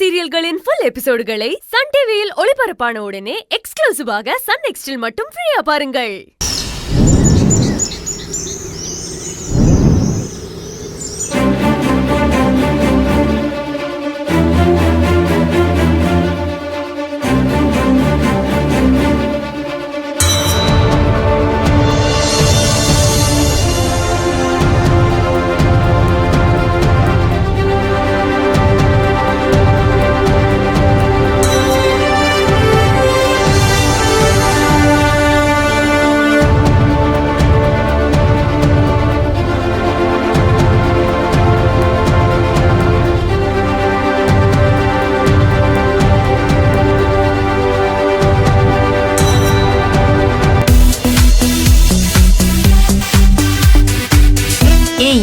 சீரியல்களின் full எபிசோடுகளை Sun டிவியில் ஒளிபரப்பான உடனே எக்ஸ்க்ளூசிவாக சன் நெக்ஸ்டில் மட்டும் ஃப்ரீயா பாருங்கள்.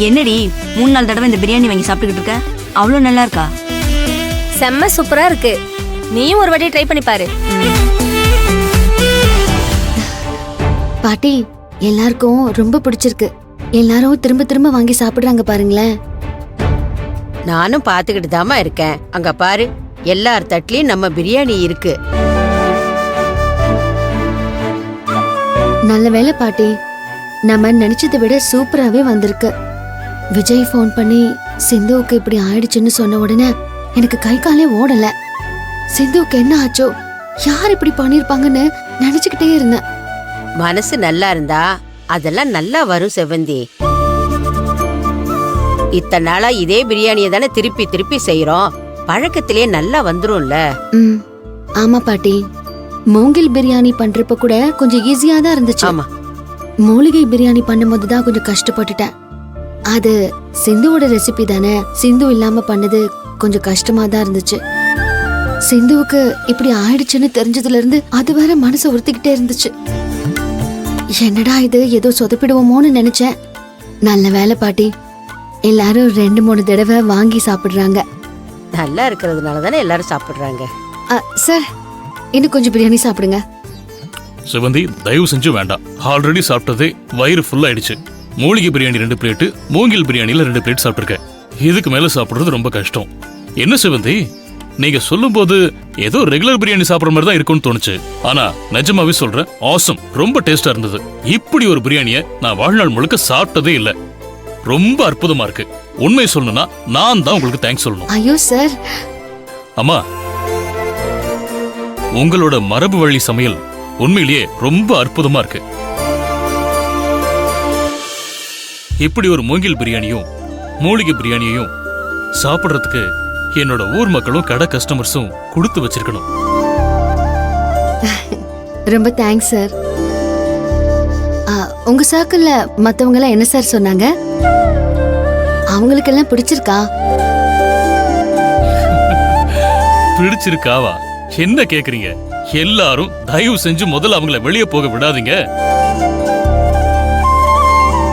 என்னடி 3 நாள் தடவை இந்த பிரியாணி வாங்கி சாப்பிட்டுக்கிட்டு இருக்க? அவ்வளோ நல்லா இருக்கா? செம்ம சூப்பரா இருக்கு. நீயும் ஒரு வாட்டி ட்ரை பண்ணி பாரு. பாட்டி, எல்லாருக்கும் ரொம்ப பிடிச்சிருக்கு. எல்லாரும் திரும்ப திரும்ப வாங்கி சாப்பிடுறாங்க பாருங்களேன். நானும் பாத்துக்கிட்டு தாமா இருக்கேன். அங்க பாரு, எல்லார் தட்டுலயும் நம்ம பிரியாணி இருக்கு. நல்ல வேளை பாட்டி, நம்ம நினைச்சதை விட சூப்பராவே வந்திருக்கு. விஜய் ஃபோன் பண்ணி சிந்துவுக்கு இப்படி ஆயிடுச்சுன்னு சொன்ன உடனே எனக்கு கை காலே ஓடல. சிந்துவுக்கு என்ன ஆச்சோ, யார் இப்படி பண்ணிருப்பாங்கன்னு நினைச்சுக்கிட்டே இருந்தேன். மனசு நல்லா இருந்தா அதெல்லாம் நல்லா வரும் செவந்தி. இத்தனை நாளா இதே பிரியாணியை தானே திருப்பி திருப்பி செய்யறோம். பழக்கத்திலேயே நல்லா வந்துரும்ல. ஆமா பாட்டி, மூங்கில் பிரியாணி பண்றப்ப கூட கொஞ்சம் ஈஸியா தான் இருந்துச்சு. ஆமா, மூலிகை பிரியாணி பண்ணும்போது தான் கொஞ்சம் கஷ்டப்பட்டுட்டேன். அது சிந்துவோட ரெசிபி தானே, சிந்து இல்லாம பண்ணது கொஞ்சம் கஷ்டமா தான் இருந்துச்சு. சிந்துவுக்கு இப்படி ஆயிடுச்சுன்னு தெரிஞ்சதுல இருந்து அது வேற மனசை உறுத்திக்கிட்டே இருந்துச்சு. என்னடா இது, ஏதோ சொதப்பிடுவோமோன்னு நினைச்சேன். நல்ல வேலை பாட்டி, எல்லாரும் 2-3 தடவை வாங்கி சாப்பிடுறாங்க. நல்லா இருக்கிறதுனால தானே எல்லாரும் சாப்பிடுறாங்க. சார், இன்னும் கொஞ்சம் பிரியாணி சாப்பிடுங்க. சிவந்தி, தயவு செஞ்சு வேண்டாம். ஆல்ரெடி சாப்பிட்டதே வயிறு ஃபுல் ஆயிடுச்சு. மூலிகை பிரியாணி 2 பிளேட்டு, மூங்கில் பிரியாணில 2 பிளேட் சாப்பிட்டுருக்கேன். இதுக்கு மேல சாப்பிடுறது ரொம்ப கஷ்டம். என்ன சிவந்தி, நீங்க சொல்லும் போது ஏதோ ரெகுலர் பிரியாணி சாப்பிடுற மாதிரி தான் இருக்கும்னு தோணுச்சு. ஆனா நிஜமாவே சொல்றேன், ஆசம், ரொம்ப டேஸ்டா இருந்தது. இப்படி ஒரு பிரியாணியை நான் வாழ்நாள் முழுக்க சாப்பிட்டதே இல்ல. ரொம்ப அற்புதமா இருக்கு. உண்மை சொல்லணும்னா நான் தான் உங்களுக்கு தேங்க்ஸ் சொல்லணும். ஐயோ சார். அம்மா, உங்களோட மரபு வழி சமையல் உண்மையிலேயே ரொம்ப அற்புதமா இருக்கு. இப்படி ஒரு மூங்கில் பிரியாணியும் மூலிகை பிரியாணியையும் சாப்பிடுறதுக்கு என்னோட ஊர் மக்களும் கடை கஸ்டமர்ஸும் கொடுத்து வச்சிருக்கணும். ரொம்ப தேங்க்ஸ் சார். உங்க சர்க்கிள்ல மத்தவங்க எல்லாம் என்ன சார் சொன்னாங்க? அவங்களுக்கு எல்லாம் பிடிச்சிருக்கா? பிடிச்சிருக்காவா? என்ன கேக்குறீங்க? எல்லாரும் தயவு செஞ்சு முதல்ல அவங்கள வெளியே போக விடாதீங்க.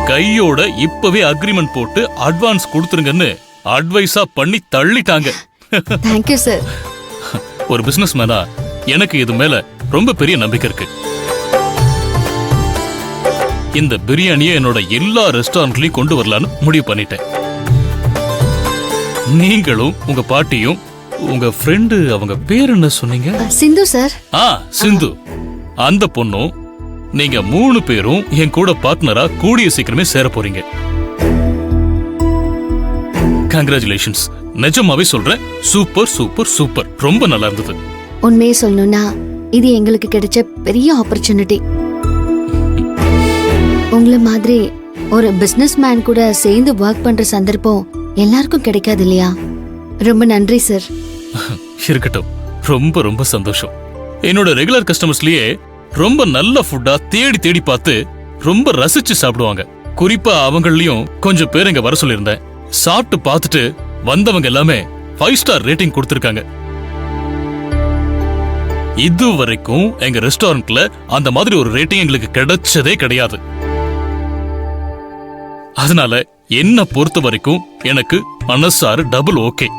கையோட இப்பவே அக்ரிமெண்ட் போட்டு அட்வான்ஸ் கொடுத்துருங்கன்னு அட்வைஸா பண்ணி தள்ளிட்டாங்க. Thank you sir. ஒரு பிசினஸ் மேனா எனக்கு இது மேல ரொம்ப பெரிய நம்பிக்கை இருக்கு. இந்த பிரியாணியை என்னோட எல்லா ரெஸ்டாரண்ட்லயும் கொண்டு வரலான்னு முடிவு பண்ணிட்டேன். நீங்களும் உங்க பாட்டியும் உங்க ஃப்ரெண்டு, அவங்க பேர் என்ன சொன்னீங்க? சிந்து சார். சிந்து. அந்த பொண்ணும் நீங்க 3 பேரும் என் கூட பார்ட்னரா கூடிய சீக்கிரமே சேர போறீங்க. கங்க்ராச்சுலேஷன்ஸ். நிஜமாவே சொல்றேன், சூப்பர் சூப்பர் சூப்பர். ரொம்ப நல்லா இருந்தது. உண்மையை சொல்லணும்னா இது எங்களுக்கு கிடைச்ச பெரிய ஆப்பர்ச்சுனிட்டி. உங்களை மாதிரி ஒரு பிசினஸ் மேன் கூட சேர்ந்து ஒர்க் பண்ற சந்தர்ப்பம் எல்லாருக்கும் கிடைக்காது இல்லையா? ரொம்ப நன்றி சார். இருக்கட்டும், ரொம்ப ரொம்ப சந்தோஷம். என்னோட ரெகுலர் கஸ்டமர்ஸ்லயே ரொம்ப நல்ல ஃபுட்டா தேடி தேடி பார்த்து ரொம்ப ரசிச்சு சாப்பிடுவாங்க. குறிப்பா அவங்களையும் கொஞ்சம் பேர் இங்க வர சொல்லியிருந்தேன். சாப்பிட்டு பார்த்துட்டு வந்தவங்க எல்லாமே 5 ஸ்டார் ரேட்டிங் கொடுத்திருக்காங்க. இது வரைக்கும் எங்க ரெஸ்டாரண்ட்ல அந்த மாதிரி ஒரு ரேட்டிங் எங்களுக்கு கிடைச்சதே கிடையாது. அதனால என்ன பொறுத்த வரைக்கும் எனக்கு மனசாரு டபுள் ஓகே.